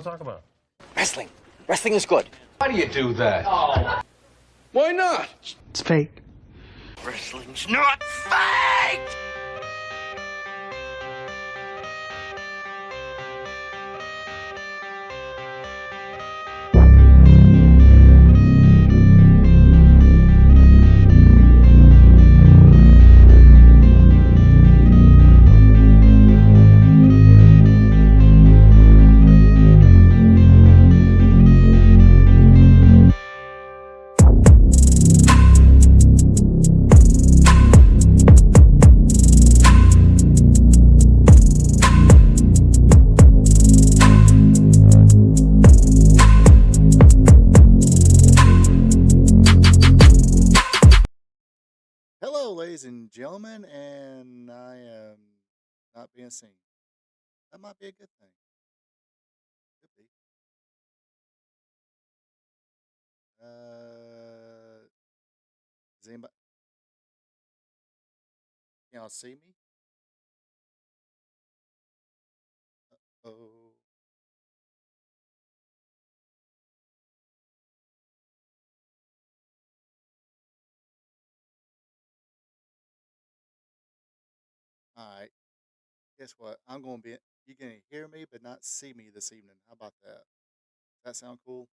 want to talk about? Wrestling. Wrestling is good. Why do you do that? Why not? It's fake. Wrestling's not fake! Hello, ladies and gentlemen, and I am not being seen. That might be a good thing. Could be. Does anybody? Can y'all see me? Oh, all right. Guess what? I'm gonna be. You can hear me, but not see me this evening. How about that? That sound cool?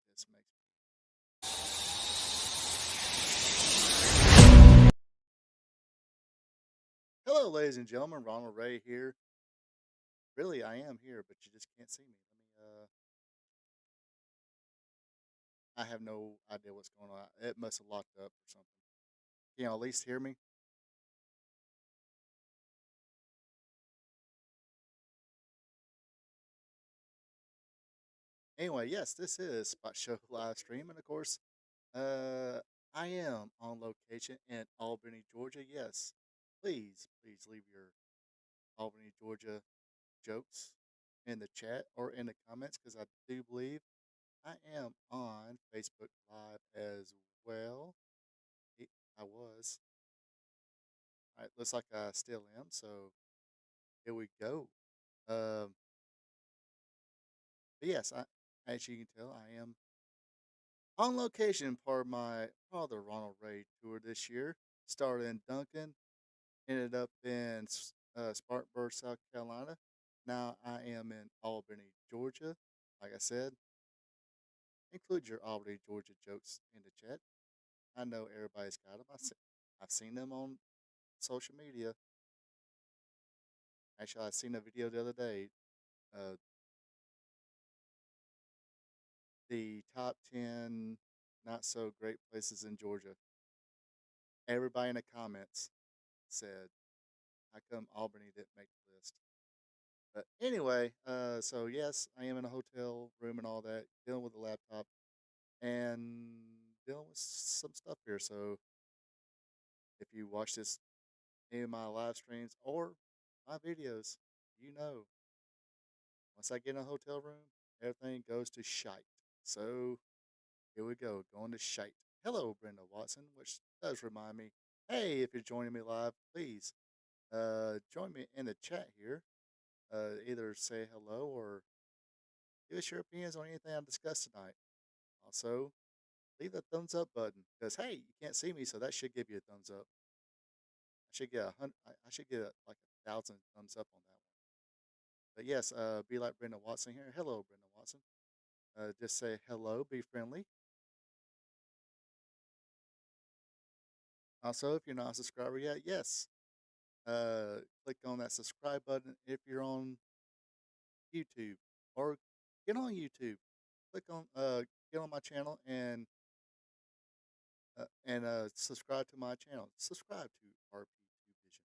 That just makes. Hello, ladies and gentlemen. Ronald Ray here. Really, I am here, but you just can't see me. Let me. I have no idea what's going on. It must have locked up or something. Can you at least hear me? Anyway, yes, this is Spot Show live stream, and of course, uh, I am on location in Albany, Georgia. Yes, please leave your Albany, Georgia jokes in the chat or in the comments because I do believe I am on Facebook Live as well. I was. All right, looks like I still am. So here we go. Um, but yes, as you can tell, I am on location for my father Ronald Ray tour this year. Started in Duncan, ended up in Spartanburg, South Carolina. Now I am in Albany, Georgia. Like I said, include your Albany, Georgia jokes in the chat. I know everybody's got them. I've seen them on social media. Actually, I seen a video the other day. Uh, the top 10 not so great places in Georgia. Everybody in the comments said, how come Albany didn't make the list? But anyway, so yes, I am in a hotel room and all that, dealing with a laptop and dealing with some stuff here. So if you watch this, any of my live streams or my videos, you know, once I get in a hotel room, everything goes to shite. So here we go, going to shite. Hello, Brenda Watson, which does remind me, hey, if you're joining me live, please join me in the chat here. Either say hello or give us your opinions on anything I discussed tonight. Also, leave the thumbs up button because hey, you can't see me, so that should give you a thumbs up. I should get I should get like 1,000 thumbs up on that one. But yes, be like Brenda Watson here. Hello, Brenda Watson. Just say hello, be friendly. Also, if you're not a subscriber yet, yes, click on that subscribe button if you're on YouTube or get on YouTube. Click on get on my channel and subscribe to my channel. Subscribe to RP2 Vision.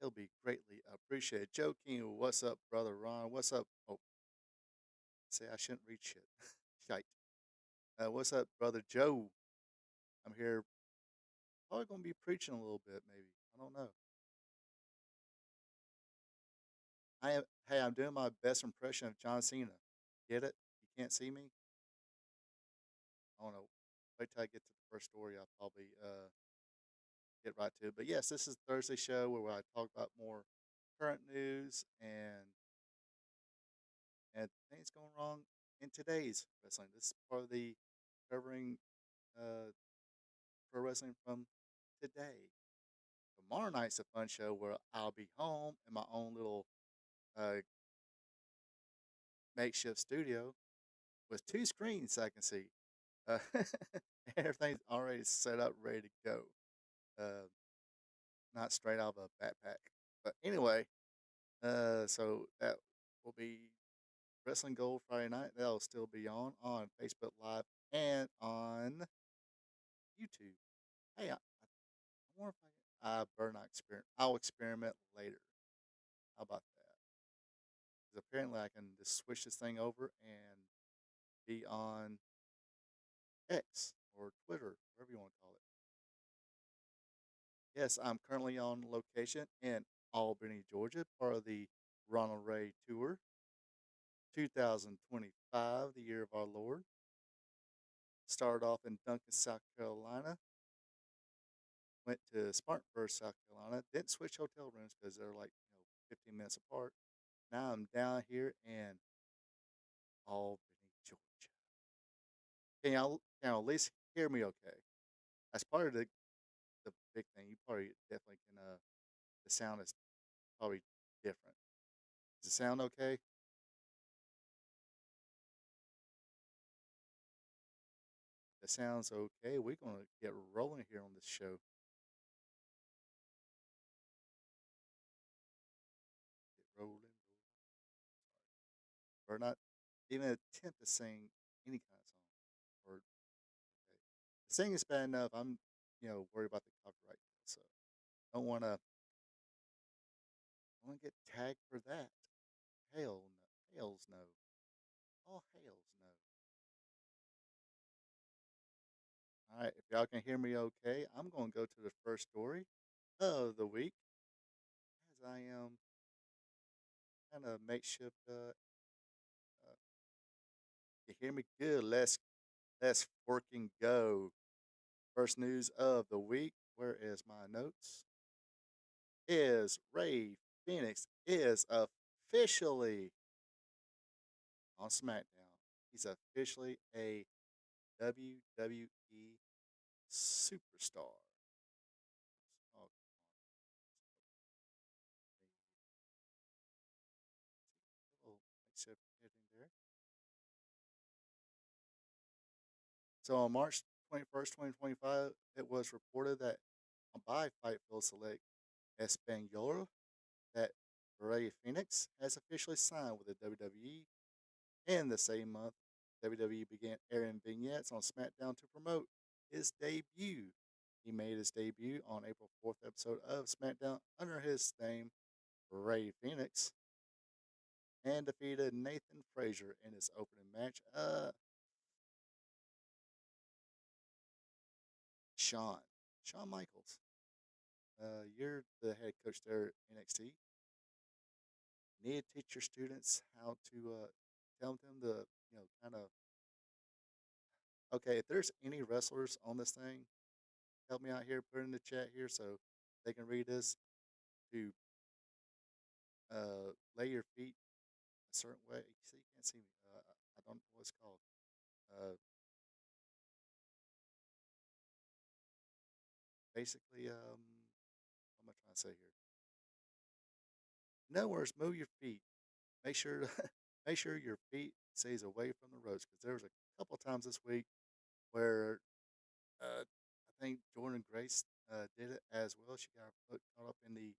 It'll be greatly appreciated. Joe King, what's up, brother Ron? What's up? Oh, say I shouldn't read shit. Shite. What's up, brother Joe? I'm here. Probably gonna be preaching a little bit, maybe. I don't know. I am. Hey, I'm doing my best impression of John Cena. Get it? You can't see me. I don't know. Wait till I get to the first story. I'll probably get right to it. But yes, this is Thursday show where I talk about more current news and things going wrong in today's wrestling. This is part of the covering uh, pro wrestling from today. Tomorrow night's a fun show where I'll be home in my own little uh, makeshift studio with two screens I can see. Uh, everything's already set up, ready to go. Uh, not straight out of a backpack. But anyway, so that will be Wrestling Gold Friday night. That'll still be on Facebook Live and on YouTube. Hey, I wonder if I better not experiment. I'll experiment later. How about that? Because apparently I can just switch this thing over and be on X or Twitter, whatever you want to call it. Yes, I'm currently on location in Albany, Georgia, part of the Ronald Ray Tour 2025, the year of our Lord. Started off in Duncan, South Carolina. Went to Spartanburg, South Carolina. Didn't switch hotel rooms because they're like 15 minutes apart. Now I'm down here in Albany, Georgia. Can y'all at least hear me okay? That's part of the big thing. You probably definitely can. The sound is probably different. Does it sound okay? That sounds okay. We're gonna get rolling here on this show. Get rolling, rolling. Or not even attempt to sing any kind of song. Or okay, the singing is bad enough. I'm worried about the copyright, so don't want to get tagged for that. Hell no, hails no, all hails no. All right, if y'all can hear me okay, I'm going to go to the first story of the week as I am kind of makeshift. You hear me good? Let's working go. First news of the week. Where is my notes? Is Ray Phoenix is officially on SmackDown. He's officially a WWE superstar. Oh, little makeshift editing there. So on March 21st, 2025, it was reported that by Fightful Select Espanol that Rey Fenix has officially signed with the WWE. In the same month, WWE began airing vignettes on SmackDown to promote his debut. He made his debut on April 4th episode of SmackDown under his name, Rey Fenix, and defeated Nathan Frazier in his opening match. Shawn Michaels. You're the head coach there at NXT. You need to teach your students how to tell them to, kind of. Okay, if there's any wrestlers on this thing, help me out here. Put it in the chat here so they can read this. To lay your feet a certain way. See, you can't see me. I don't know what it's called. Basically, what am I trying to say here? In other words, move your feet. Make sure make sure your feet stays away from the ropes because there was a couple times this week where I think Jordan Grace did it as well. She got her foot caught up in the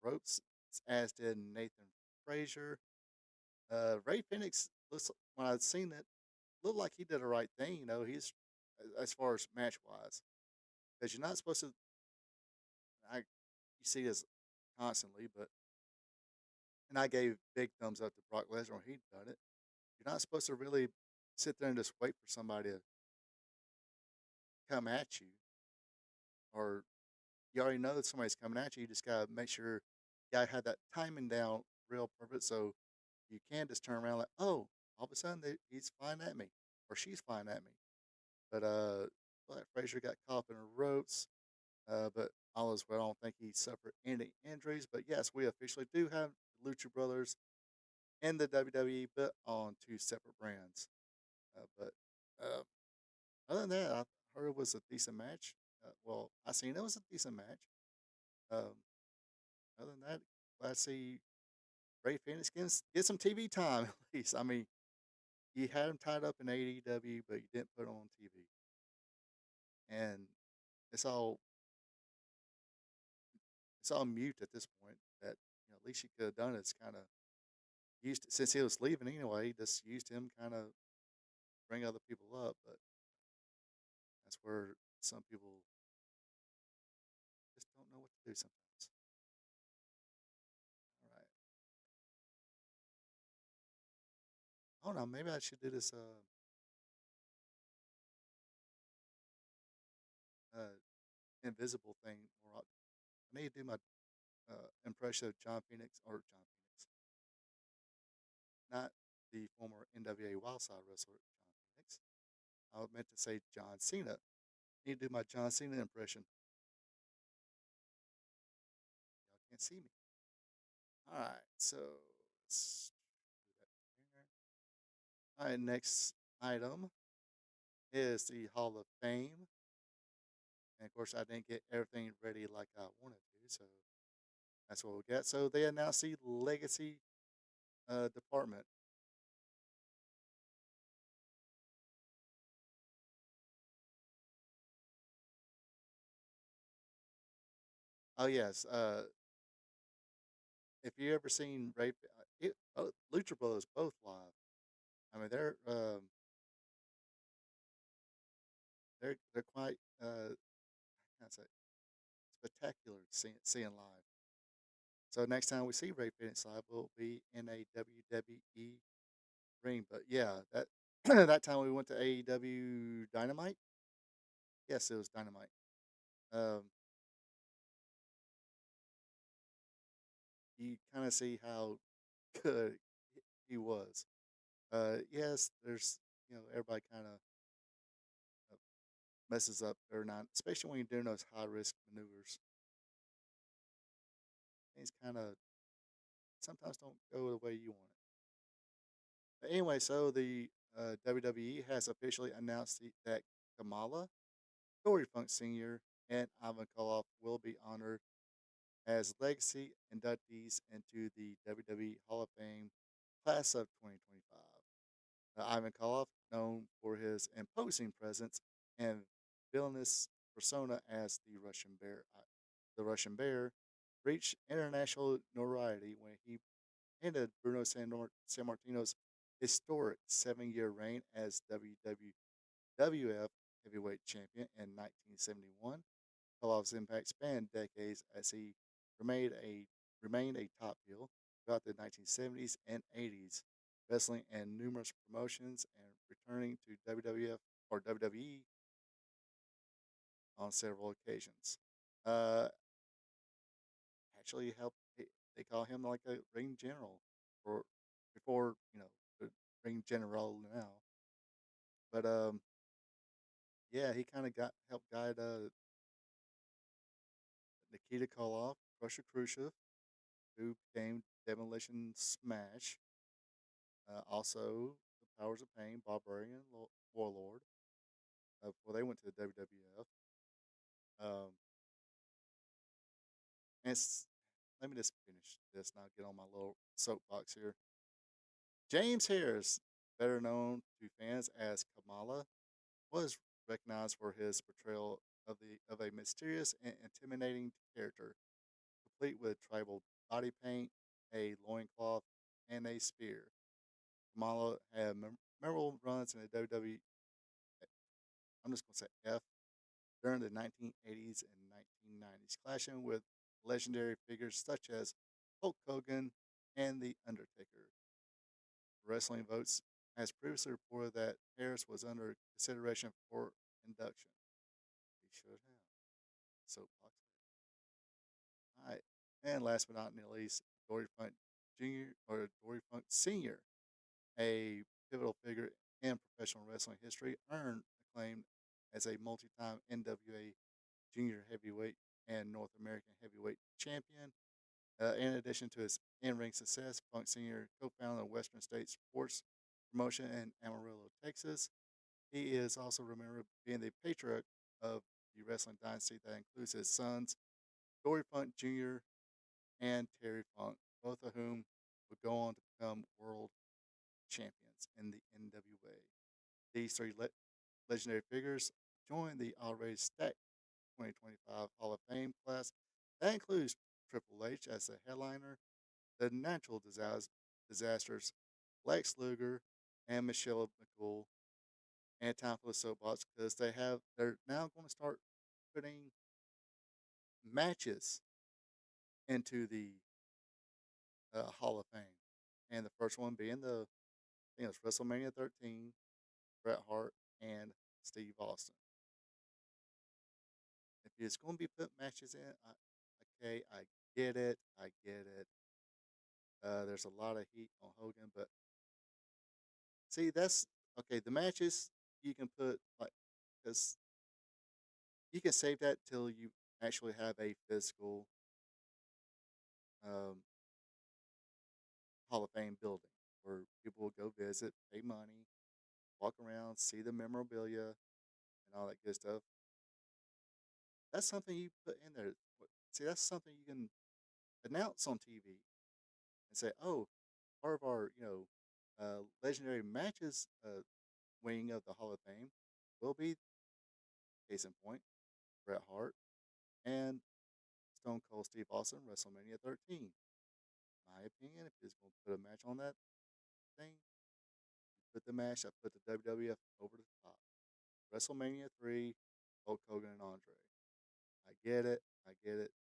ropes, as did Nathan Frazier. Ray Phoenix looks when I'd seen it, looked like he did the right thing. He's as far as match wise, because you're not supposed to. You see this constantly, but and I gave big thumbs up to Brock Lesnar when he'd done it. You're not supposed to really sit there and just wait for somebody to come at you, or you already know that somebody's coming at you. You just gotta make sure you gotta have that timing down real perfect, so you can just turn around like, oh, all of a sudden he's flying at me, or she's flying at me. But Frazier got caught up in the ropes. But all is well. I don't think he suffered any injuries, but yes, we officially do have Lucha Brothers in the WWE, but on two separate brands. But uh, other than that, I heard it was a decent match. Well, I seen it was a decent match. Um, other than that, glad to see Ray Phoenix get some TV time at least. I mean, you had him tied up in AEW, but you didn't put him on TV, and it's all it's all mute at this point. That at least you could have done is kind of used since he was leaving anyway. Just used him kind of bring other people up, but that's where some people just don't know what to do sometimes. All right. I don't know. Maybe I should do this uh, invisible thing more often. I need to do my impression of John Phoenix or John Phoenix, not the former NWA Wildside wrestler John Phoenix. I meant to say John Cena. I need to do my John Cena impression. Y'all can't see me. All right. So let's do that there. All right. Next item is the Hall of Fame. And of course, I didn't get everything ready like I wanted to, so that's what we got. So they announced the legacy department. Oh yes, if you ever seen Lucha Brothers both live, I mean they're quite how can I say spectacular seeing live. So next time we see Ray Phoenix live, will be in a WWE ring. But yeah, that that time we went to AEW Dynamite. Yes, it was Dynamite. Um, you kind of see how good he was. Yes, there's everybody kind of messes up or not, especially when you're doing those high risk maneuvers. Things kind of sometimes don't go the way you want it. But anyway, so the WWE has officially announced that Kamala, Dory Funk Sr., and Ivan Koloff will be honored as legacy inductees into the WWE Hall of Fame class of 2025. Ivan Koloff, known for his imposing presence and villainous persona as the Russian Bear, reached international notoriety when he ended Bruno Sammartino's historic 7-year reign as WWF Heavyweight Champion in 1971. Koloff's impact spanned decades as he remained a remained a top heel throughout the 1970s and 80s, wrestling in numerous promotions and returning to WWF or WWE on several occasions. Uh, actually, helped. They call him like a ring general, or before the ring general now. But yeah, he kind of got helped guide Nikita Koloff, Crusher Khrushchev, who became Demolition Smash. Also, the Powers of Pain, Barbarian Warlord, before they went to the WWF. Um, and let me just finish this and I'll get on my little soapbox here. James Harris, better known to fans as Kamala, was recognized for his portrayal of a mysterious and intimidating character, complete with tribal body paint, a loincloth, and a spear. Kamala had memorable runs in the WWE. I'm just going to say F during the 1980s and 1990s, clashing with legendary figures such as Hulk Hogan and The Undertaker. Wrestling Votes has previously reported that Harris was under consideration for induction. He should have. Soapbox. All right. And last but not least, Dory Funk Jr. or Dory Funk Sr., a pivotal figure in professional wrestling history, earned acclaim as a multi time NWA junior heavyweight and North American Heavyweight Champion. In addition to his in-ring success, Punk Sr. co-founded the Western States Sports Promotion in Amarillo, Texas. He is also remembered being the patriarch of the wrestling dynasty that includes his sons, Dory Funk Jr. and Terry Funk, both of whom would go on to become world champions in the NWA. These three legendary figures joined the already stacked 2025 Hall of Fame class. That includes Triple H as the headliner, the natural disasters, Lex Luger and Michelle McCool, and time for the soapbox because they're now going to start putting matches into the Hall of Fame, and the first one being I think it's WrestleMania 13, Bret Hart and Steve Austin. If it's going to be put matches in, okay, I get it, I get it. There's a lot of heat on Hogan, but see, that's okay. The matches you can put like because you can save that till you actually have a physical um, Hall of Fame building where people will go visit, pay money, walk around, see the memorabilia, and all that good stuff. That's something you put in there. See, that's something you can announce on TV and say, "Oh, part of our legendary matches wing of the Hall of Fame will be case in point Bret Hart and Stone Cold Steve Austin WrestleMania 13." My opinion, if you're going to put a match on that thing, put the match. I put the WWF over the top. WrestleMania 3, Hulk Hogan and Andre. I get it. I get it.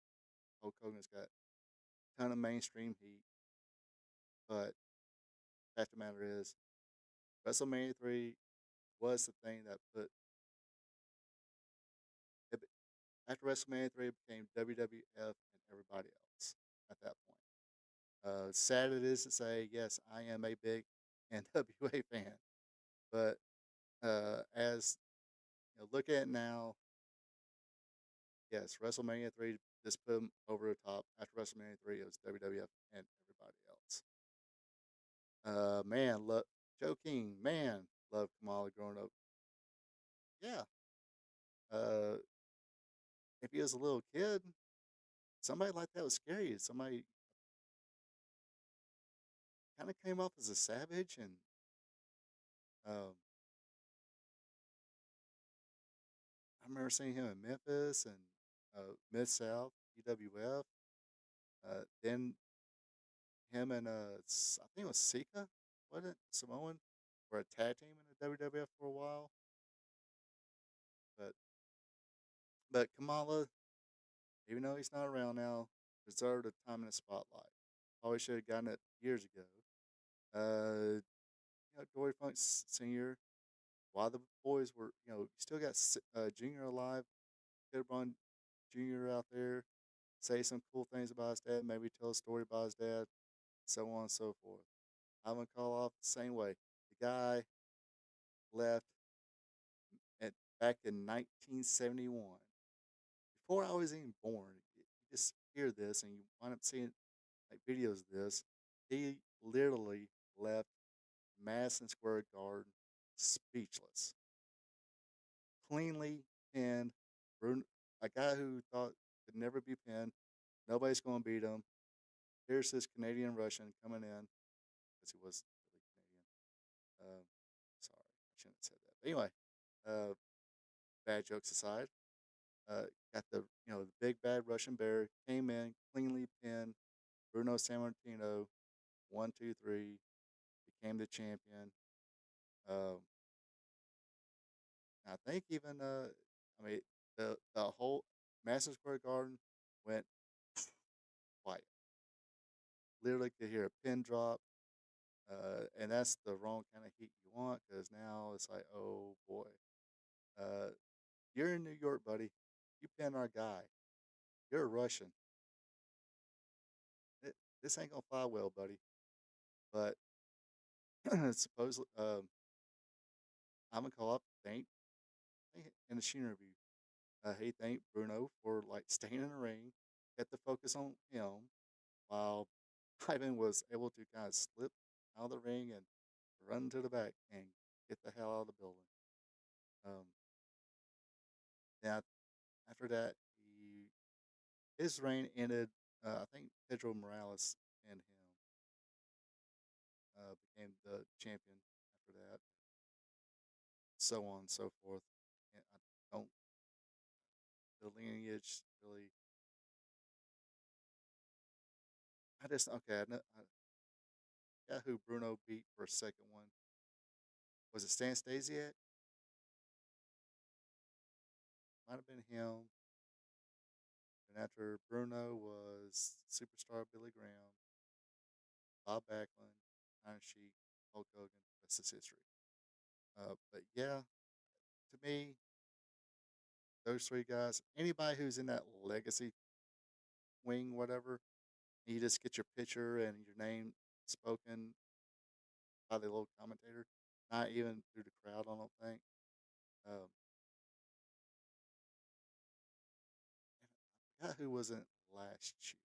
Hulk Hogan's got a ton of mainstream heat, but the fact of the matter is, WrestleMania 3 was the thing that put after WrestleMania 3 it became WWF and everybody else at that point. Sad it is to say, yes, I am a big NWA fan, but as look at it now, yes, WrestleMania 3 just put them over the top. After WrestleMania 3, it was WWF and everybody else. Man, Joe King, man, loved Kamala growing up. Yeah. Uh, if he was a little kid, somebody like that was scary. Somebody kind of came off as a savage, and um, I remember seeing him in Memphis and Mid South EWF. Then him and I think it was Sika, wasn't it? Samoan, were a tag team in the WWF for a while. But Kamala, even though he's not around now, deserved a time in the spotlight. Probably should have gotten it years ago. Dory Funk Sr. While the boys were, still got Junior alive. Could have brought Junior out there, say some cool things about his dad, maybe tell a story about his dad, so on and so forth. I'm gonna call off the same way. The guy left at back in 1971. Before I was even born, you just hear this and you wind up seeing like videos of this. He literally left Madison Square Garden speechless, cleanly pinned. A guy who thought could never be pinned. Nobody's going to beat him. Here's this Canadian Russian coming in because he was really Canadian. Sorry, I shouldn't have said that. But anyway, uh, bad jokes aside, got the big bad Russian bear came in cleanly pinned Bruno Sammartino 1, 2, 3 became the champion. Um, I think even I mean the whole Madison Square Garden went quiet. Literally could hear a pin drop, and that's the wrong kind of heat you want because now it's like, oh boy, uh, you're in New York, buddy. You pin our guy. You're a Russian. It, this ain't gonna fly well, buddy. But supposedly, I'm gonna call up. Think in the Sheen review. He thanked Bruno for like staying in the ring, kept the focus on him, while Ivan was able to kind of slip out of the ring and run to the back and get the hell out of the building. Um, now, after that, his reign ended. I think Pedro Morales and him became the champion after that, so on and so forth. And I don't the lineage really. I just okay. I got who Bruno beat for a second one. Was it Stan Stasiak? Might have been him. And after Bruno was Superstar Billy Graham, Bob Backlund, Iron Sheik, Hulk Hogan. Rest is history. But yeah, to me, those three guys, anybody who's in that legacy wing, whatever, you just get your picture and your name spoken by the little commentator, not even through the crowd, I don't think. Um, and I forgot who was in it last year.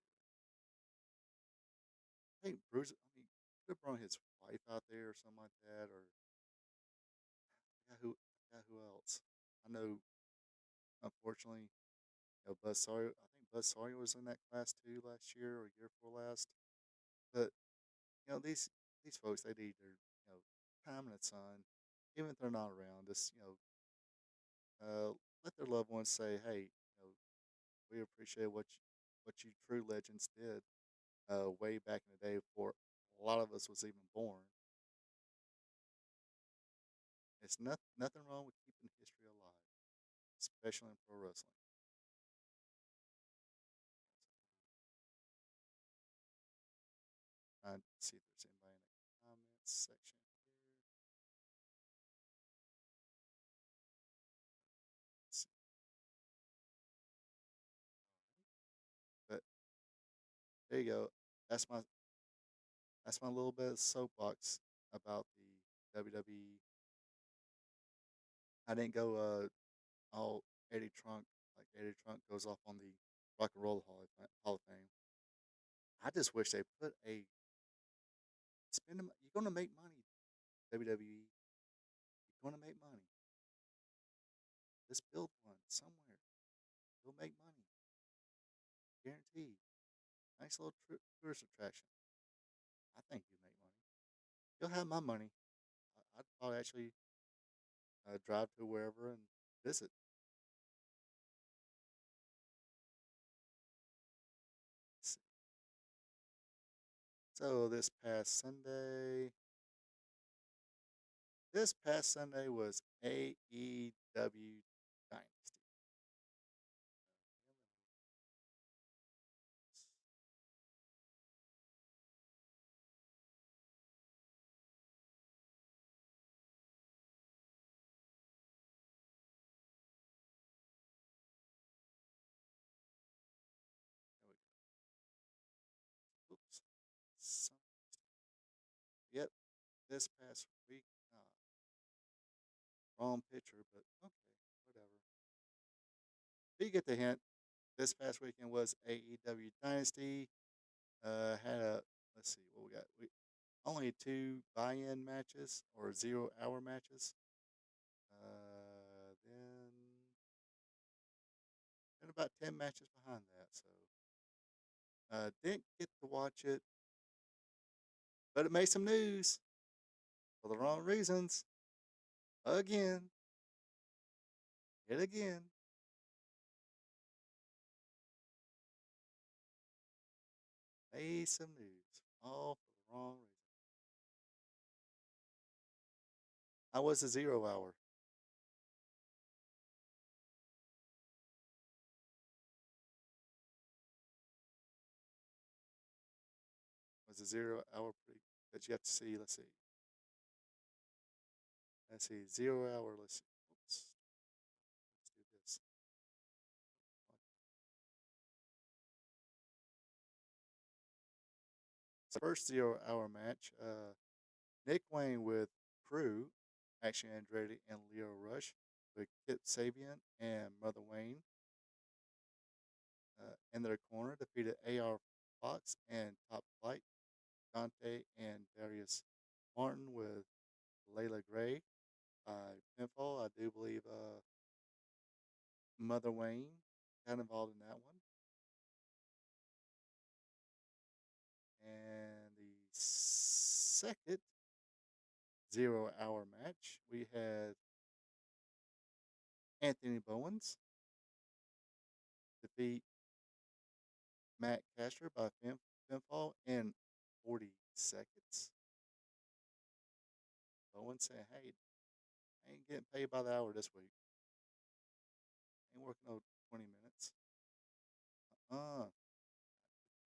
I think Bruce, could have brought his wife out there or something like that, or I forgot who else. I know, unfortunately, Buzz Sawyer. I think Buzz Sawyer was in that class too last year or year before last. But these folks, they need their time in the sun, even if they're not around. Just let their loved ones say, "Hey, we appreciate what you true legends did way back in the day before a lot of us was even born." It's nothing wrong with keeping history alive, especially in pro wrestling. Trying to see if there's anybody in the comments section here. Let's see. But there you go. That's my that's my little bit of soapbox about the WWE. I didn't go all Eddie Trunk like Eddie Trunk goes off on the Rock and Roll Hall of Fame. I just wish they put a spend. You're gonna make money, WWE. You're gonna make money. Just build one somewhere. You'll make money, guaranteed. Nice little tourist attraction. I think you'll make money. You'll have my money. I'd probably actually drive to wherever and visit. Let's see. So this past Sunday was AEW Dynasty. There we go. Oops. Some, yep. This past week, wrong picture, but okay, whatever. But you get the hint. This past weekend was AEW Dynasty. Had a let's see what we got. We only two buy-in matches or 0 hour matches. Then about 10 matches behind that. So didn't get to watch it, but it made some news for the wrong reasons. Again, yet again. Made some news, all for the wrong reason. I was a 0 hour. Was a 0 hour that you have to see. Let's see. Let's see. 0 hour. Let's see. Oops. Let's do this. First 0 hour match. Nick Wayne with Crew, Action Andretti, and Leo Rush with Kip Sabian and Mother Wayne in their corner, defeated AR Fox and Top Flight, Dante and Darius Martin with Layla Gray by pinfall. I do believe Mother Wayne got involved in that one. And the second 0 hour match, we had Anthony Bowens defeat Matt Caster by pinfall in 40 seconds. Bowens saying, hey, I ain't getting paid by the hour this week. Ain't working no 20 minutes.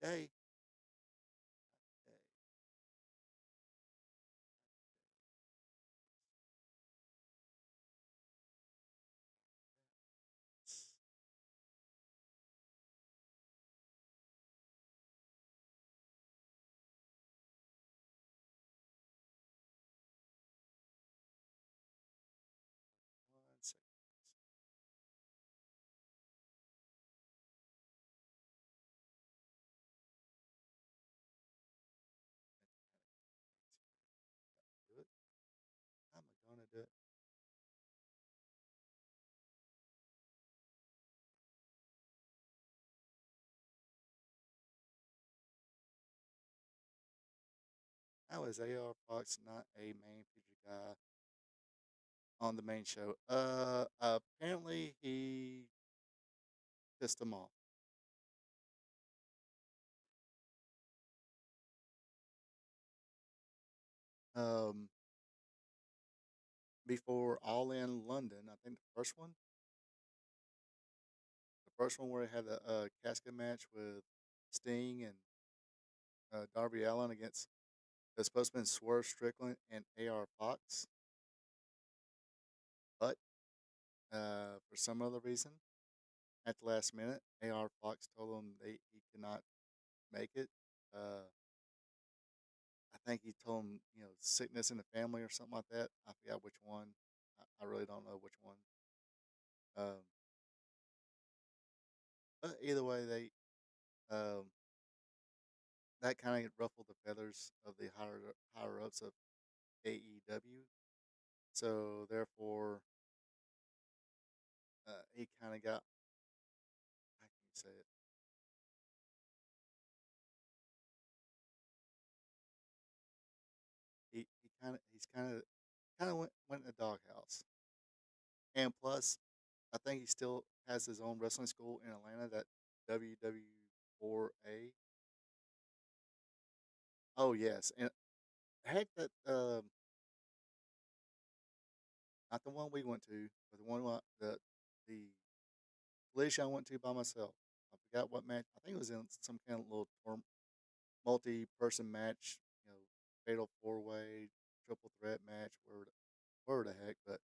Today. Today. 1 second. Do it. How am I gonna do it? How is AR Fox not a main feature guy on the main show? Apparently he pissed him off. Um, Before All In London, I think the first one where he had a casket match with Sting and Darby Allin against it was supposed to be Swerve Strickland and AR Fox, but for some other reason, at the last minute, AR Fox told him he could not make it. I think he told him, sickness in the family or something like that. I forgot which one. I really don't know which one. Um, but either way, um, that kind of ruffled the feathers of the higher ups of AEW. So therefore, he kind of got, how can you say it? He's kind of went in the doghouse. And plus, I think he still has his own wrestling school in Atlanta, that WW4A. Oh yes, and heck, that not the one we went to, but the one the collision I went to by myself. I forgot what match. I think it was in some kind of little multi-person match. Fatal 4-way, triple threat match, wherever the heck. But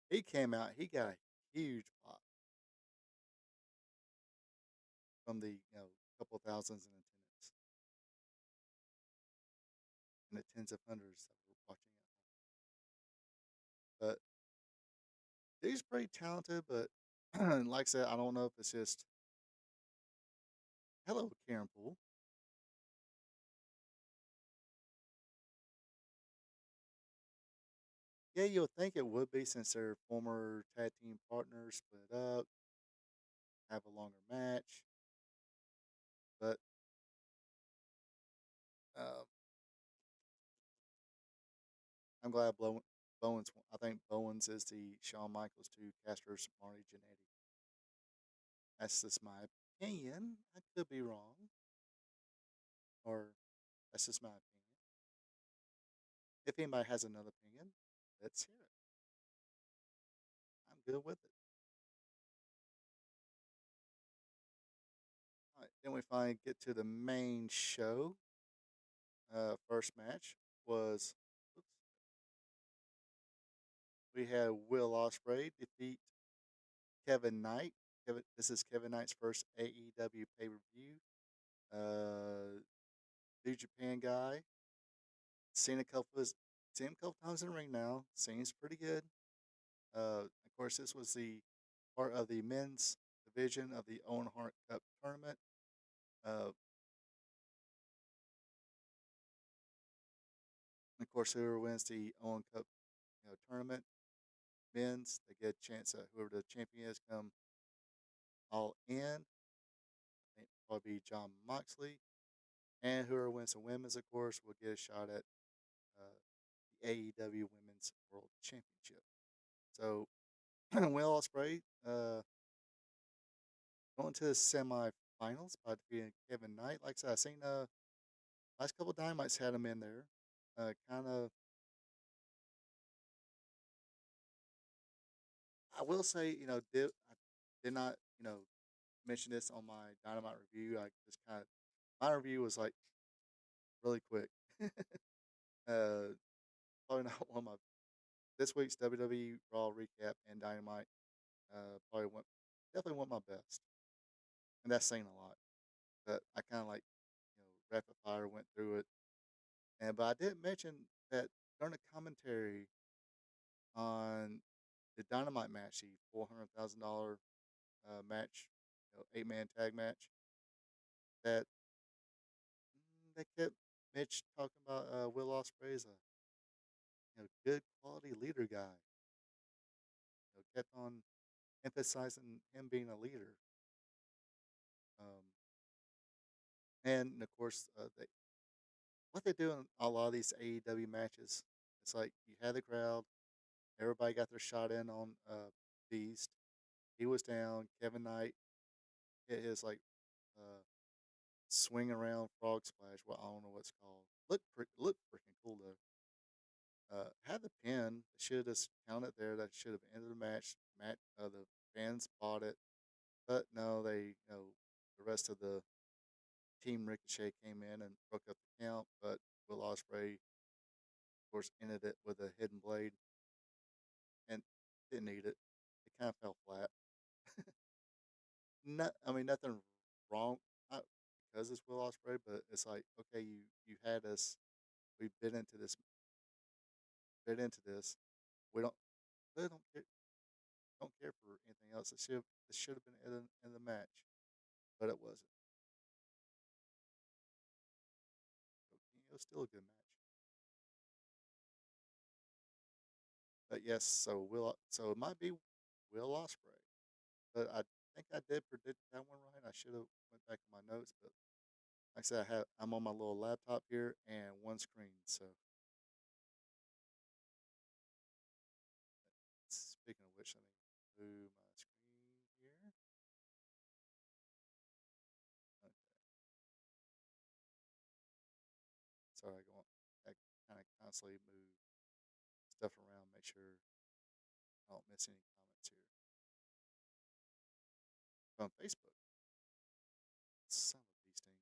he came out. He got a huge pop from the couple thousands in attendance and the tens of hundreds that were watching at home. But he's pretty talented. But like I said, I don't know if it's just hello, Karen Poole. Yeah, you'll think it would be since they're former tag team partners, split up, have a longer match. But uh, I'm glad Bowens. I think Bowens is the Shawn Michaels to Castro's Marty Jannetty. That's just my opinion. I could be wrong, or that's just my opinion. If anybody has another opinion, let's hear it. I'm good with it. All right, then we finally get to the main show. First match was, oops, we had Will Ospreay defeat Kevin Knight. This is Kevin Knight's first AEW pay per view. New Japan guy. Seen a couple times in the ring now. Seems pretty good. I Of course, this was the part of the men's division of the Owen Hart Cup tournament. Of course, whoever wins the Owen Cup tournament, men's, they get a chance at whoever the champion is come all in. I think probably be John Moxley. And whoever wins the women's, of course, will get a shot at the AEW Women's World Championship. So, Will Ospreay going to the semifinals by defeating Kevin Knight. Like I said, I've seen last couple of Dynamites had him in there. Kind of, I will say, I did not, mention this on my Dynamite review. I just kind of, my review was like really quick. Probably not one of my this week's WWE Raw recap and Dynamite. Probably went definitely went my best, and that's saying a lot. But I kind of like rapid fire went through it, and but I did mention that during the commentary on the Dynamite match, the $400,000 match, 8-man tag match, that they kept Mitch talking about Will Ospreay as a good quality leader guy. Kept on emphasizing him being a leader. Um, and of course, what they do in a lot of these AEW matches, it's like you had the crowd, everybody got their shot in on Beast. He was down. Kevin Knight hit his like swing around frog splash. Well, I don't know what it's called. Look freaking cool though. Had the pin. Should have just counted there. That should have ended the match. The fans bought it, but no, the rest of the team Ricochet came in and broke up the count. But Will Ospreay, of course, ended it with a hidden blade and didn't need it. It kind of fell flat. I mean, nothing wrong because it's Will Ospreay, but it's like, okay, you had us. We've been into this. We don't really don't care for anything else. It should have been in the match, but it wasn't. It was still a good match. But yes, so it might be Will Ospreay, but I think I did predict that one right. I should have went back to my notes, but like I said, I'm on my little laptop here and one screen. So speaking of which, let me move my screen here. Okay, sorry, I kind of constantly move stuff around, make sure I don't miss any comments here on Facebook. Son of a bee sting.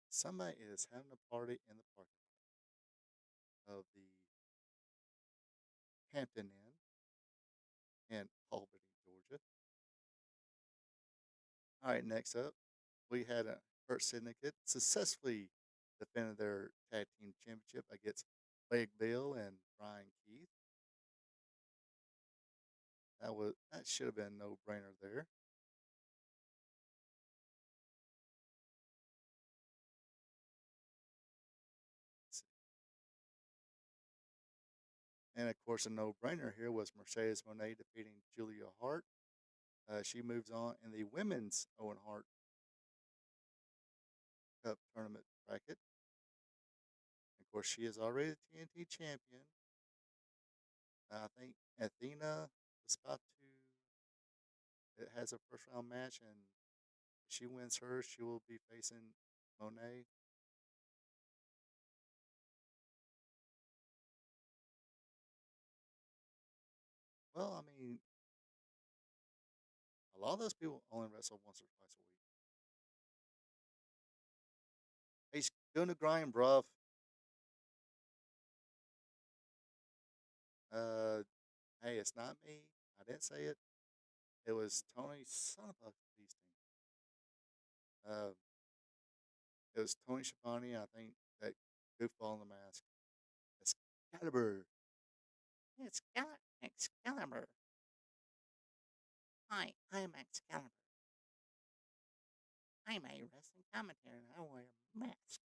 Somebody is having a party in the parking lot of the Hampton Inn in Albany, Georgia. All right, next up, we had a Hurt Syndicate successfully defended their tag team championship against Big Bill and Brian Keith. That should have been a no brainer there. And of course, a no brainer here was Mercedes Moné defeating Julia Hart. She moves on in the women's Owen Hart Cup tournament bracket. Of course, she is already the TNT champion. I think Athena is about to. It has a first round match, and if she wins hers, she will be facing Monet. Well, I mean, a lot of those people only wrestle once or twice a week. He's doing the grind, bruv. Uh, hey, it's not me. I didn't say it. It was Tony, son of a beasting. Uh, it was Tony Schiavone. I think that goofball in the mask. Excalibur. Excalibur. Hi, I'm Excalibur. I'm a wrestling commentator and I wear a mask.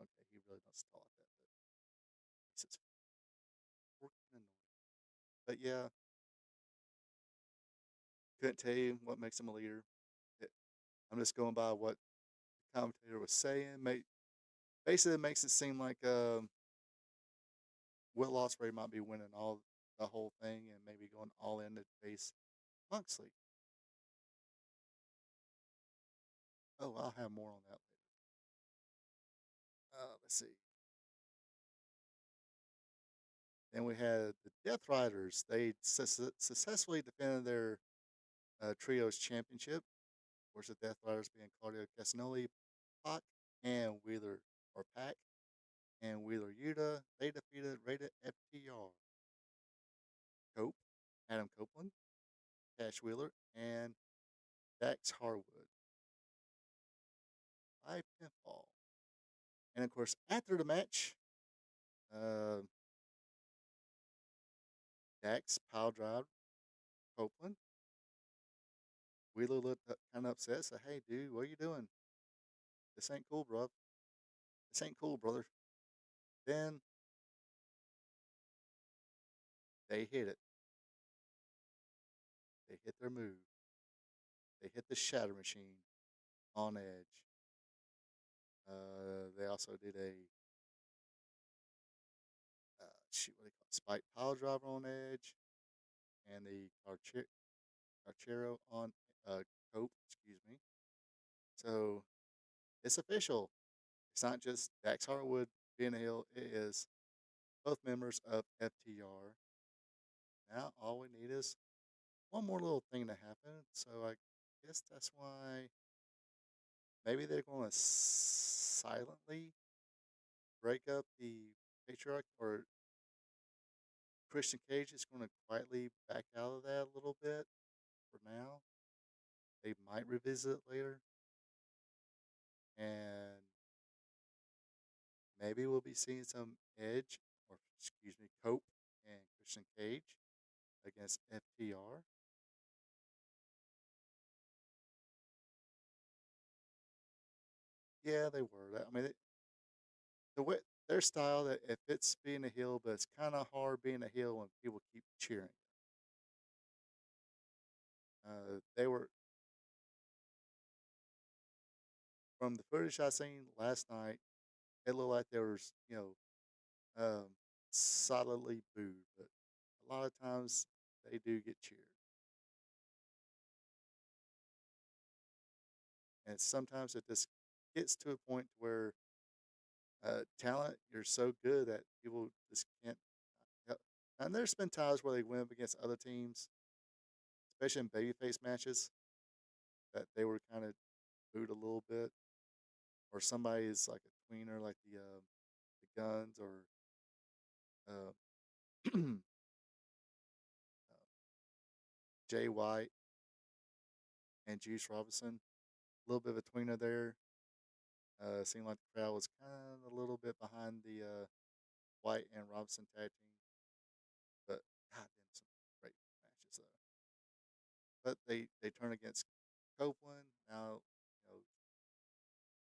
Okay, he really doesn't talk like that, but he's just freaking annoying. But yeah, couldn't tell you what makes him a leader. It, I'm just going by what the commentator was saying. Basically, it makes it seem like Will Ospreay might be winning all the whole thing and maybe going all in to face Moxley. Oh, I'll have more on that later. Let's see. Then we had the Death Riders. They successfully defended their trios championship. Of course, the Death Riders being Claudio Castagnoli, Pac, and Wheeler or Pac, and Wheeler Yuta. They defeated Rated FTR, Cope, Adam Copeland, Cash Wheeler, and Dax Harwood by pinfall. And of course, after the match, uh, Dax pile drive Copeland. Wheeler looked kind of upset, said, "Hey, dude, what are you doing? This ain't cool, bro. This ain't cool, brother." Then they hit it. They hit their move. They hit the Shatter Machine on Edge. They also did a shoot, what they call it, Spike Pile Driver on Edge, and the Carchero on Cope. Excuse me. So it's official. It's not just Dax Harwood being a heel. It is both members of FTR. Now all we need is one more little thing to happen. So I guess that's why maybe they're going to silently break up the patriarch, or Christian Cage is going to quietly back out of that a little bit for now. They might revisit it later, and maybe we'll be seeing some Edge, or excuse me, Cope and Christian Cage against FTR. Yeah, they were. I mean, the way their style, that it fits being a heel, but it's kind of hard being a heel when people keep cheering. They were, from the footage I seen last night, it looked like there was, solidly booed, but a lot of times they do get cheered. And sometimes it just gets to a point where talent, you're so good that people just can't help. And there's been times where they win up against other teams, especially in babyface matches, that they were kind of booed a little bit, or somebody is like a tweener, like the Guns, or uh, Jay White and Juice Robinson. A little bit of a tweener there. Seemed like the crowd was kind of a little bit behind the White and Robinson tag team, but goddamn, some great matches though. But they turn against Copeland now.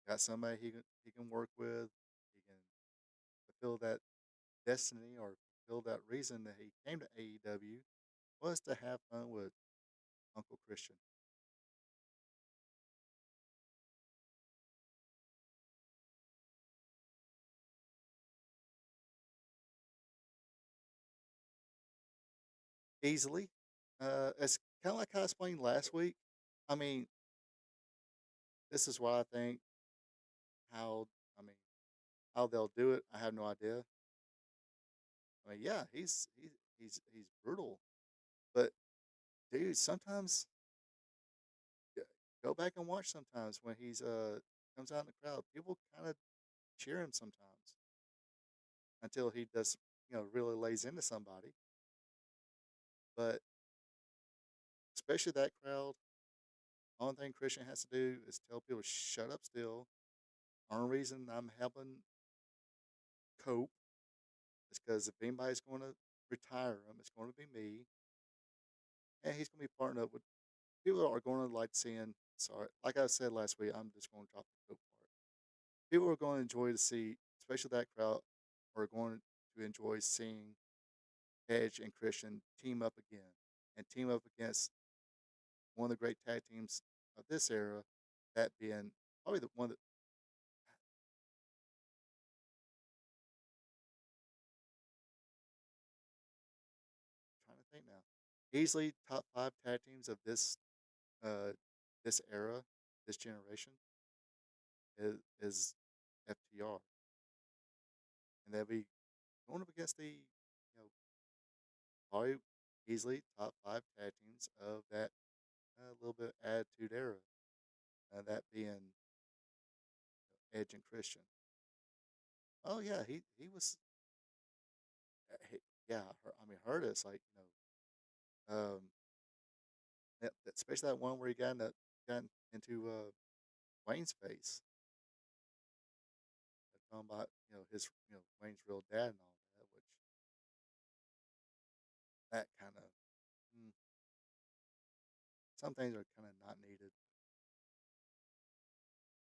Got somebody he can work with. He can fulfill that destiny, or fulfill that reason that he came to AEW, was to have fun with Uncle Christian. Easily. It's kind of like I explained last week. I mean, this is what I think. How I mean, how they'll do it, I have no idea. I mean, yeah, he's brutal, but dude, sometimes g- go back and watch. Sometimes when he's comes out in the crowd, people kind of cheer him sometimes until he does, really lays into somebody. But especially that crowd, only thing Christian has to do is tell people to shut up still. Only reason I'm helping cope. It's because if anybody's going to retire him, it's going to be me, and he's going to be partnered up with people are going to like seeing. Sorry, like I said last week, I'm just going to drop the cope part. People are going to enjoy to see, especially that crowd, are going to enjoy seeing Edge and Christian team up again and team up against one of the great tag teams of this era, that being probably the one that I'm trying to think now, easily top five tag teams of uh this era, this generation is FTR, and they'll be going up against the probably easily top five tag teams of that little bit attitude era, that being Edge and Christian. Oh yeah, he was. He, yeah, I mean, heard it's like especially that one where he got into Wayne's face, talking about his Wayne's real dad and all that, which that kind of some things are kind of not needed.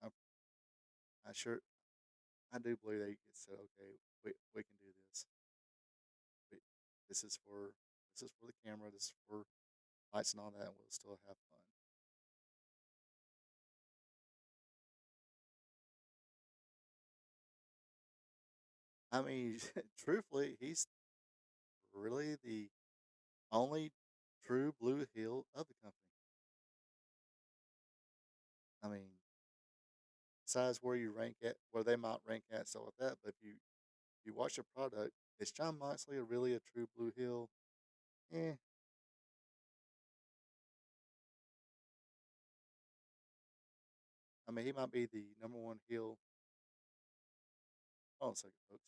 I, I sure I do believe they said, okay, we can do this. We, this is for the camera. This is for lights and all that, and we'll still have fun. I mean, truthfully, he's really the only true blue heel of the company. I mean, besides where you rank at, where they might rank at, stuff like that. But if you watch the product, is John Moxley really a true blue heel? Eh. I mean, he might be the number one heel. Hold on a second, folks.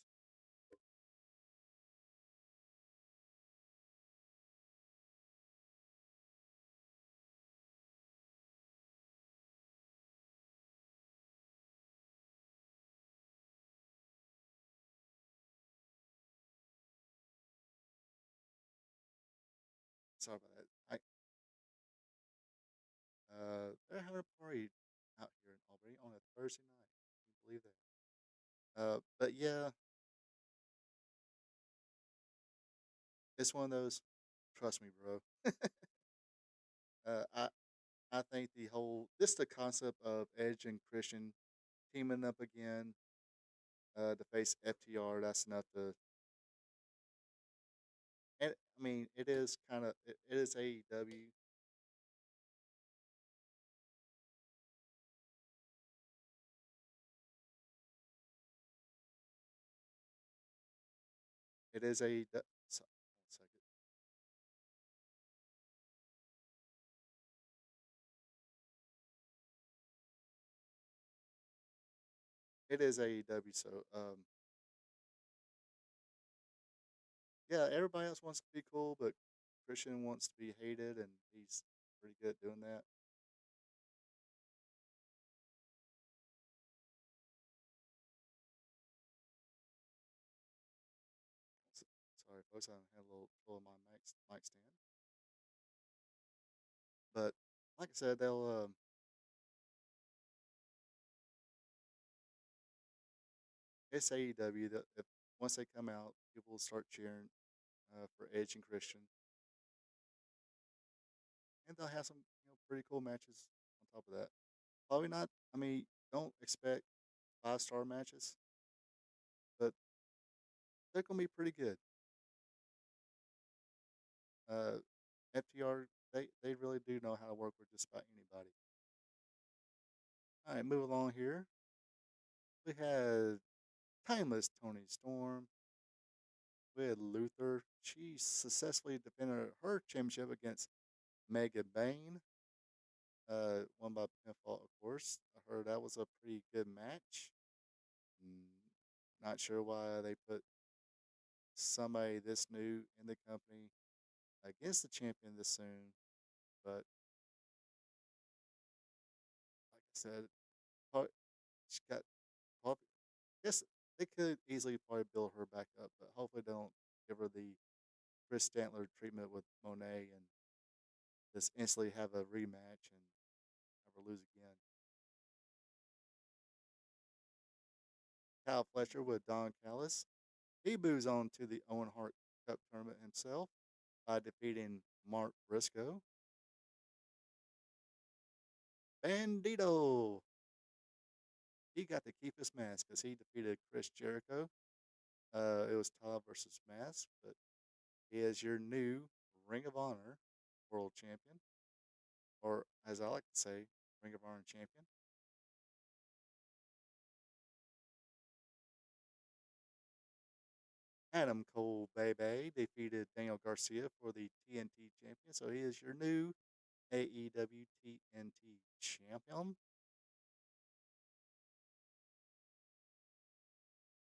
Sorry about that. They're having a party out here in Albany on a Thursday night. Can you believe that? But yeah, it's one of those. Trust me, bro. I think the concept of Edge and Christian teaming up again to face FTR. That's enough to. And I mean, it is kind of it is AEW. It is a. One second. It is AEW. So yeah, everybody else wants to be cool, but Christian wants to be hated, and he's pretty good at doing that. S- Sorry, folks, I had a little trouble in my mic stand, but like I said, they'll it's AEW that if once they come out, people will start cheering for Edge and Christian, and they'll have some pretty cool matches on top of that. Probably not. I mean, don't expect 5-star matches, but they're gonna be pretty good. FTR, they really do know how to work with just about anybody. All right, move along here. We had Timeless Tony Storm. We had Luther. She successfully defended her championship against Mega Bane. Won by pinfall, of course. I heard that was a pretty good match. Not sure why they put somebody this new in the company against the champion this soon, but like I said, she got. I guess they could easily probably build her back up, but hopefully they don't give her the Chris Stantler treatment with Monet and just instantly have a rematch and have her lose again. Kyle Fletcher with Don Callis. He moves on to the Owen Hart Cup tournament himself by defeating Mark Briscoe. Bandito. He got to keep his mask because he defeated Chris Jericho. It was Tyler versus Mask, but he is your new Ring of Honor World Champion, or as I like to say, Ring of Honor Champion. Adam Cole Bebe defeated Daniel Garcia for the TNT champion, so he is your new AEW TNT champion.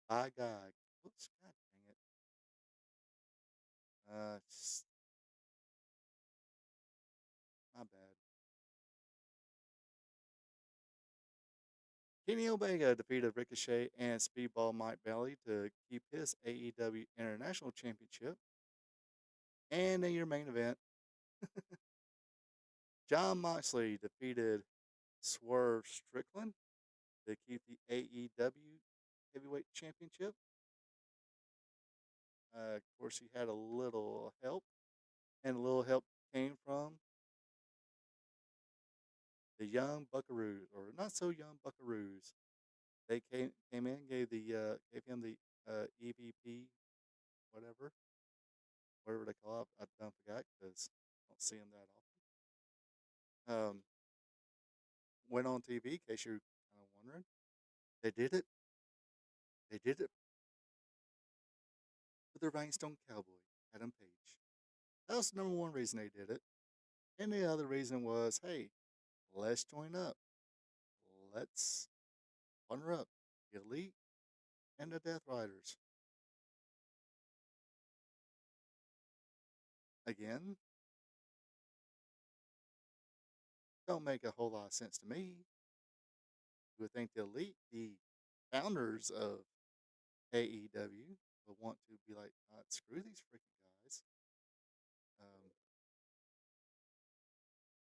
By God. Oops, God dang it. My bad. Kenny Omega defeated Ricochet and Speedball Mike Bailey to keep his AEW International Championship. And in your main event, John Moxley defeated Swerve Strickland to keep the AEW Heavyweight Championship. Of course, he had a little help, and a little help came from the Young Buckaroos, or not so young Buckaroos. They came in, gave him the EVP, whatever they call it. I don't forgot because I don't see him that often. Went on TV, in case you're kind of wondering. They did it. They did it for the Rhinestone Cowboy, Adam Page. That was the number one reason they did it. And the other reason was, hey, let's join up. Let's partner up. The Elite and the Death Riders. Again, don't make a whole lot of sense to me. You would think the Elite, the founders of AEW, would want to be like, screw these freaking guys.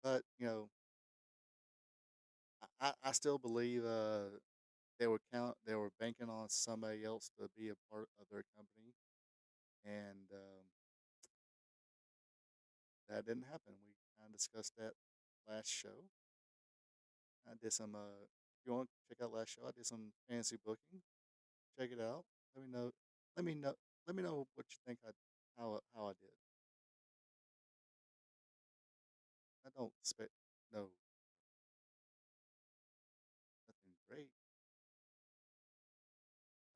But, I still believe they were banking on somebody else to be a part of their company, and that didn't happen. We kind of discussed that last show. I did some. If you want to check out last show, I did some fantasy booking. Check it out. Let me know. Let me know. Let me know what you think. How I did. I don't expect no nothing great.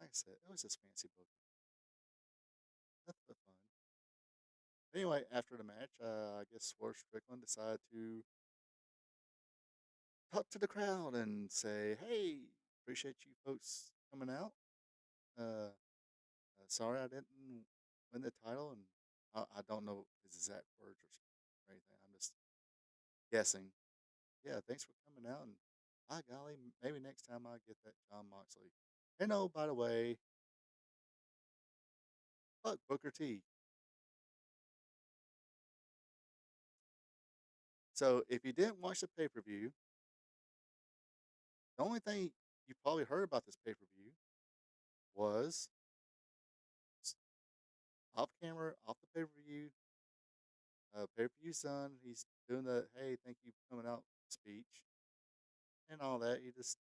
Like I said, it was just fancy booking. Nothing but fun. Anyway, after the match, I guess Swerve Strickland decided to talk to the crowd and say, "Hey, appreciate you folks coming out. Uh, sorry I didn't win the title, and I don't know his exact words or anything. I'm just guessing. Yeah, thanks for coming out, and by golly, maybe next time I'll get that John Moxley. And oh, by the way, fuck Booker T. So if you didn't watch the pay per view, the only thing you probably heard about this pay per view was off camera, off the pay per view. Pay per view's done. He's doing the hey, thank you for coming out speech and all that. He just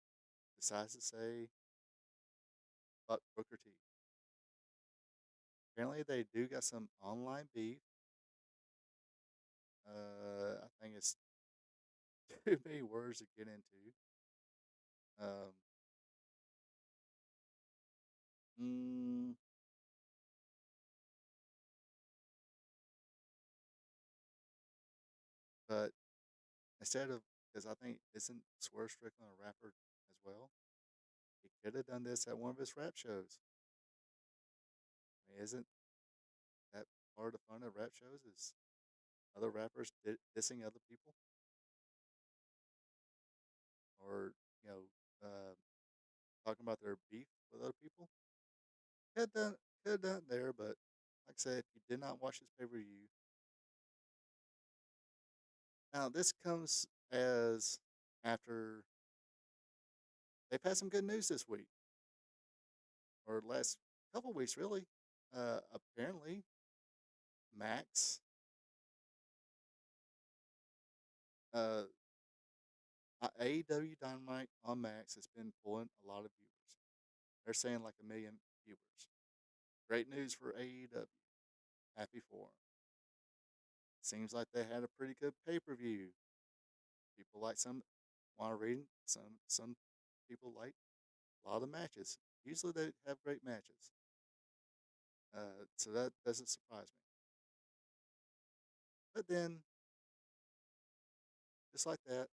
decides to say fuck Booker T. Apparently, they do got some online beef. I think it's too many words to get into. Um, mm, but instead of, because I think isn't Swerve Strickland a rapper as well? He could have done this at one of his rap shows. I mean, isn't that part of the fun of rap shows? Is other rappers dissing other people, or you know, uh, talking about their beef with other people. Could have done it there, but like I said, if you did not watch this pay per view, now this comes as after they've had some good news this week or last couple weeks, really. Apparently, Max, uh, AEW Dynamite on Max has been pulling a lot of viewers. They're saying like 1 million viewers. Great news for AEW. Happy for them. Seems like they had a pretty good pay per view. People like some want to read some people like a lot of the matches. Usually they have great matches. So that doesn't surprise me. But then, just like that,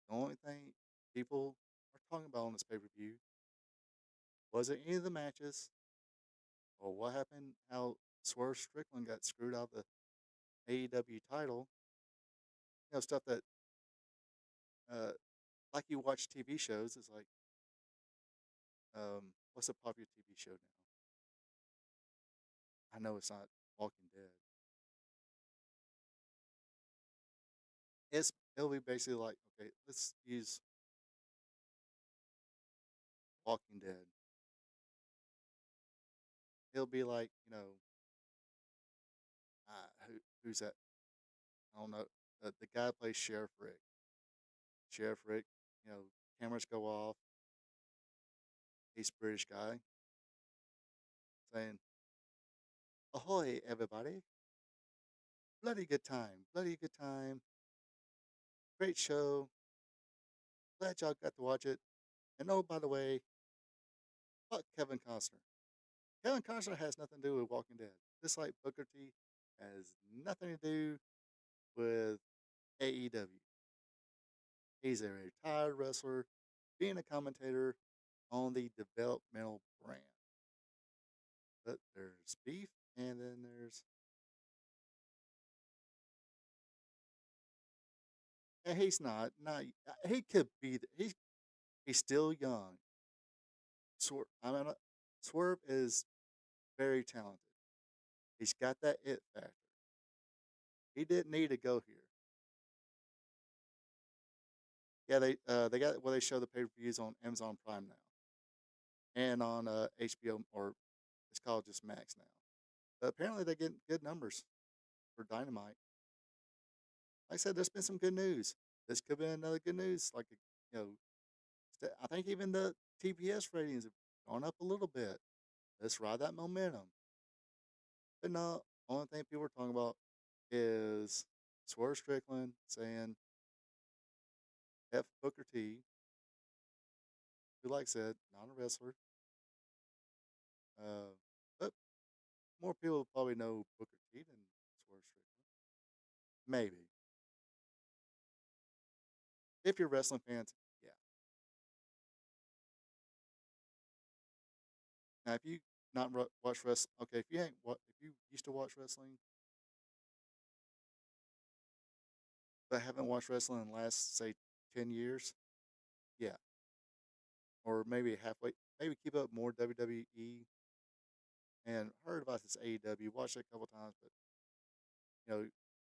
the only thing people are talking about on this pay per view wasn't any of the matches or what happened, how Swerve Strickland got screwed out of the AEW title. Stuff that, uh, like you watch TV shows, is like, what's a popular TV show now? I know it's not Walking Dead. It'll be basically like, okay, let's use Walking Dead. It'll be like, who's that? I don't know. The guy that plays Sheriff Rick. Sheriff Rick, cameras go off. He's a British guy saying, "Ahoy, everybody! Bloody good time, bloody good time. Great show. Glad y'all got to watch it. And oh, by the way, fuck Kevin Costner. Kevin Costner has nothing to do with Walking Dead. Just like Booker T has nothing to do with AEW. He's a retired wrestler, being a commentator on the developmental brand. But there's beef, and then there's, and he's not. He could be. He's still young. Swerve is very talented. He's got that it factor. He didn't need to go here. Yeah, they got they show the pay per views on Amazon Prime now, and on HBO, or it's called just Max now. But apparently they get good numbers for Dynamite. Like I said, there's been some good news. This could be another good news. Like, I think even the TPS ratings have gone up a little bit. Let's ride that momentum. But no, only thing people are talking about is Swerve Strickland saying F Booker T, who, like I said, not a wrestler. But more people probably know Booker T than Swerve Strickland. Maybe. If you're wrestling fans, yeah. Now, if you not watch wrestling, okay, if you ain't if you used to watch wrestling but haven't watched wrestling in the last, say, 10 years, yeah, or maybe halfway, maybe keep up more WWE and heard about this AEW, watched it a couple times, but you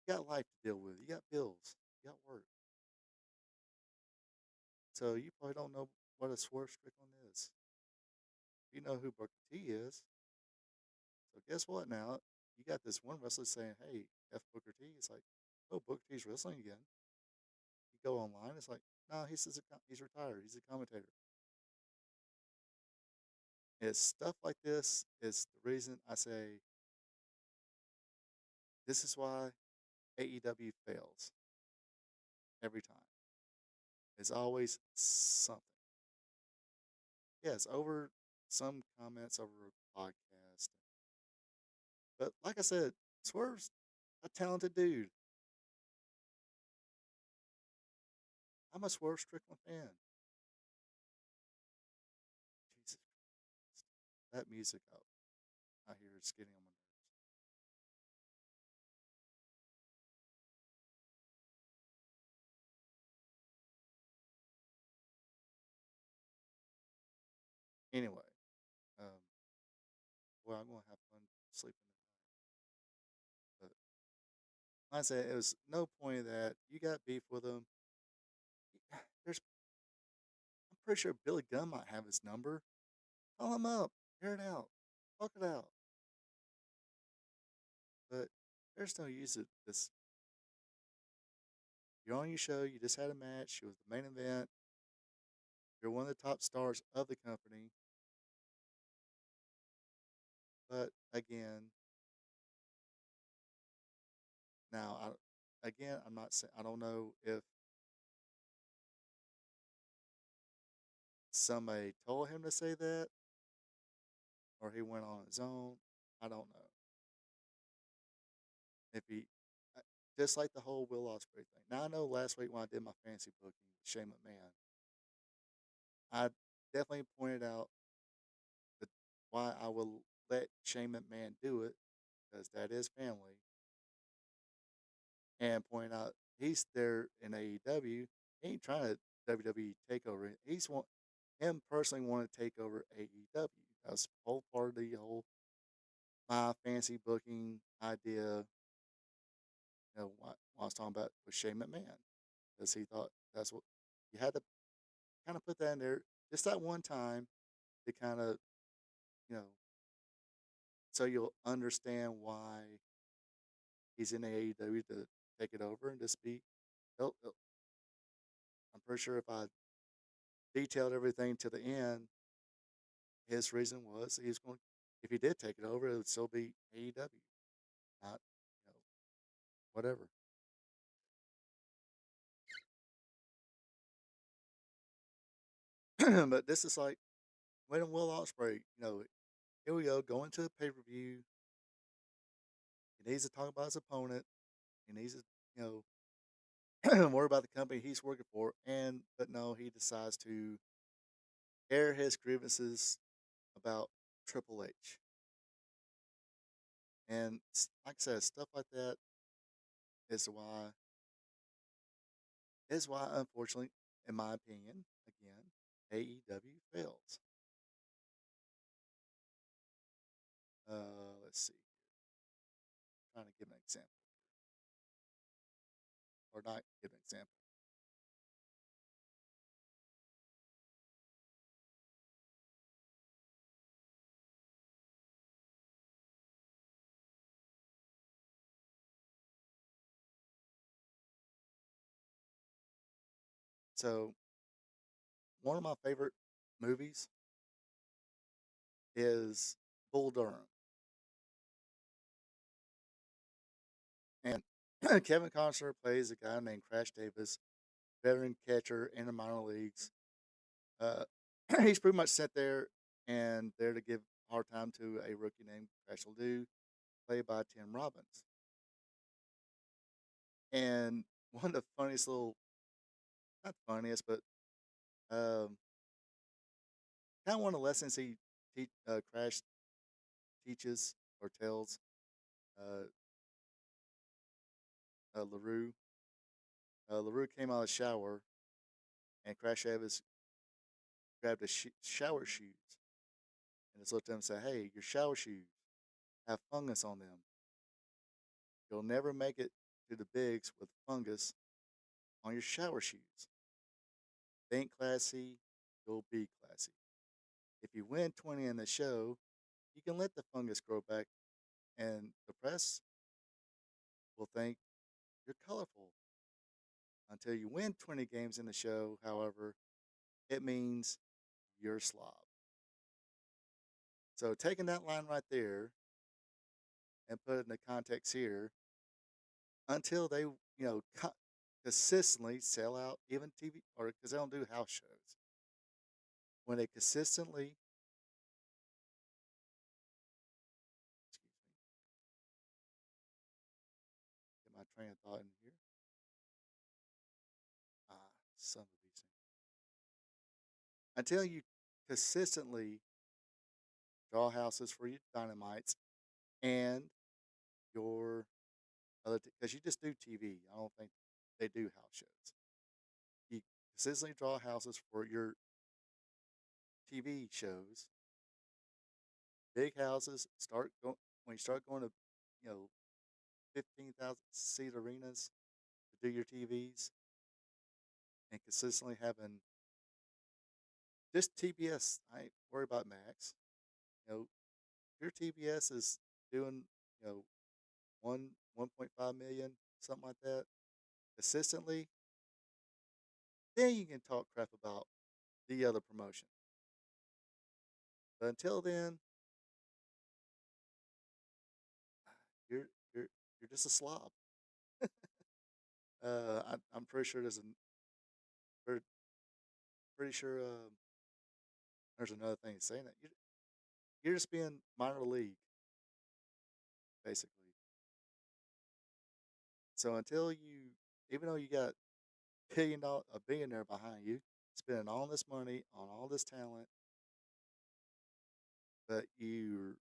got life to deal with, you got bills, you got work, so you probably don't know what a Swerve Strickland is. You know who Booker T is, so guess what? Now you got this one wrestler saying, "Hey, F Booker T." It's like, oh, Booker T's wrestling again. You go online, it's like, no, he's retired. He's a commentator. It's stuff like this is the reason I say this is why AEW fails every time. It's always something. Yes, over some comments over a podcast. But like I said, Swerve's a talented dude. I'm a Swerve Strickland fan. Jesus Christ. That music I hear is getting on my nerves. Anyway, um, well, I'm gonna have fun sleeping tonight. But like I said, it was no point of that. You got beef with him. There's, I'm pretty sure Billy Gunn might have his number. Call him up, hear it out, talk it out. But there's no use of this. You're on your show. You just had a match. It was the main event. You're one of the top stars of the company. But again, now again, I'm not saying I don't know if somebody told him to say that or he went on his own. I don't know if he I- just like the whole Will Ospreay thing. Now I know last week when I did my fantasy booking with Shane McMahon, I definitely pointed out that why I will let Shane McMahon do it because that is family, and point out he's there in AEW. He ain't trying to WWE take over. He's want him personally want to take over AEW. That's whole part of the whole my fancy booking idea. What I was talking about with Shane McMahon, because he thought that's what you had to kind of put that in there just that one time to kind of you know so you'll understand why he's in AEW to take it over and just be. I'm pretty sure if I detailed everything to the end, his reason was he was going. If he did take it over, it would still be AEW, not you know whatever. But this is like when Will Ospreay, here we go going to a pay per view. He needs to talk about his opponent. He needs to worry about the company he's working for, and but no, he decides to air his grievances about Triple H. And like I said, stuff like that is why unfortunately, in my opinion, again, AEW fails. Let's see. Trying to give an example, or not give an example. So one of my favorite movies is Bull Durham, and Kevin Costner plays a guy named Crash Davis, veteran catcher in the minor leagues. Uh, he's pretty much sat there and there to give a hard time to a rookie named Crash Ledoux, played by Tim Robbins. And one of the funniest little, not the funniest, but um, kind of one of the lessons Crash teaches or tells uh, LaRue. LaRue came out of the shower and Crash Evans grabbed his shower shoes and just looked at him and said, "Hey, your shower shoes have fungus on them. You'll never make it to the bigs with fungus on your shower shoes. Think classy, you'll be classy. If you win 20 in the show, you can let the fungus grow back, and the press will think you're colorful. Until you win 20 games in the show, however, it means you're slob." So taking that line right there and put it in the context here, until they, consistently sell out even TV, or because they don't do house shows, when they consistently, excuse me, get my train of thought in here. Ah, son of a beast. Until you consistently draw houses for your dynamites and your other, because you just do TV. I don't think they do house shows. You consistently draw houses for your TV shows, big houses start going when you start going to, 15,000 seat arenas to do your TVs and consistently having just TBS. I ain't worried about Max. Your TBS is doing, you know, 1.5 million, something like that, consistently. Then you can talk crap about the other promotion. But until then, you're you're you're just a slob. I'm pretty sure pretty, pretty sure there's another thing saying that you're just being minor league basically. So until you, even though you got a billionaire behind you, spending all this money on all this talent, but you're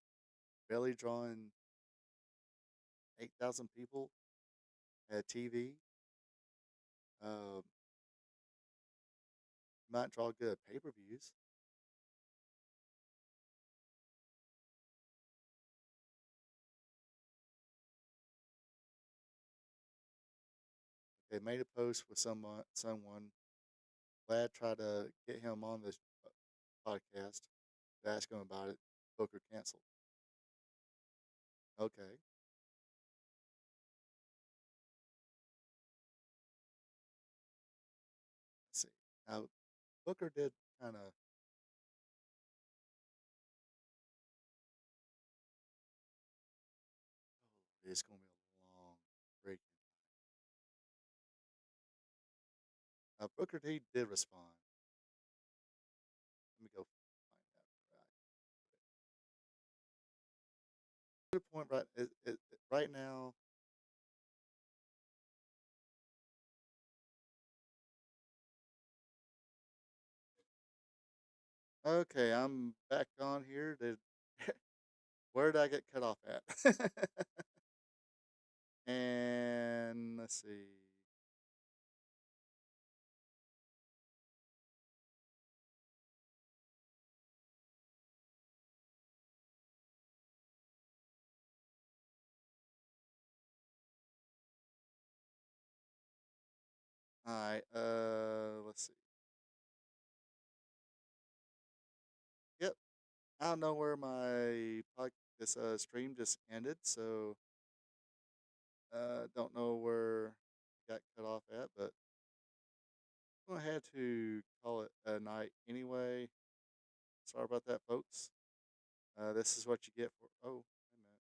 barely drawing 8,000 people at TV. You might draw good pay per views. They made a post with someone. Glad tried to get him on this podcast to ask him about it. Booker canceled. Okay. Let's see. Now, Booker did kind of. Oh, it's going to be a long break. Booker T did respond. Let me go find that. Right. To the point right now. Okay, I'm back on here. Where did I get cut off at? And let's see. All right. Let's see. Yep. I don't know where my this stream just ended, so don't know where it got cut off at, but I'm gonna have to call it a night anyway. Sorry about that, folks. This is what you get for. Oh, wait a minute.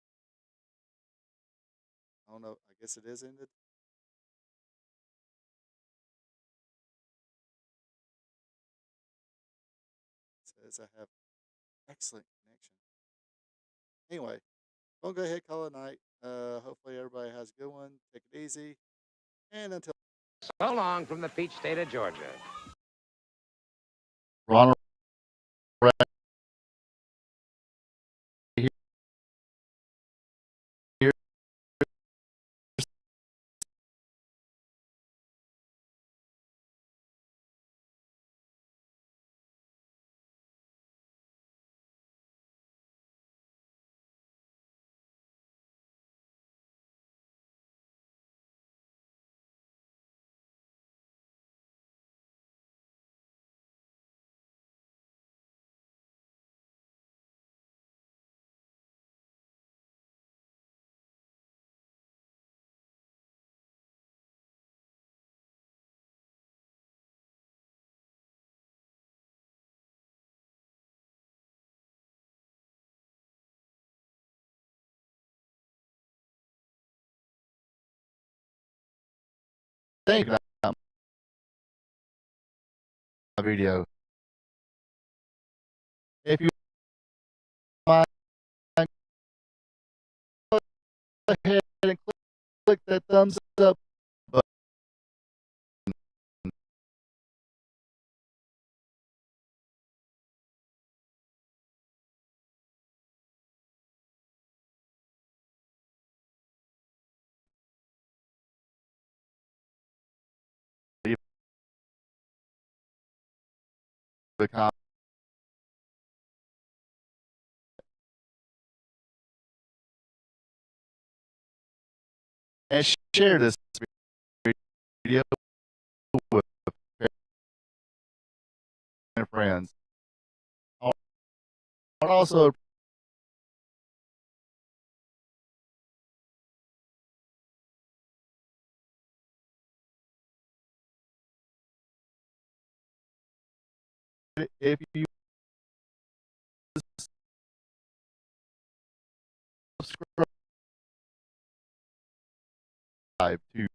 I don't know. I guess it is ended. It says I have excellent connection. Anyway, we'll go ahead and call it a night. Hopefully everybody has a good one. Take it easy, and until So long from the peach state of Georgia. Ronald. Think about my video. If you mind, go ahead and click that thumbs up button. Leave a comment. and share this video with friends. I would also if you subscribe to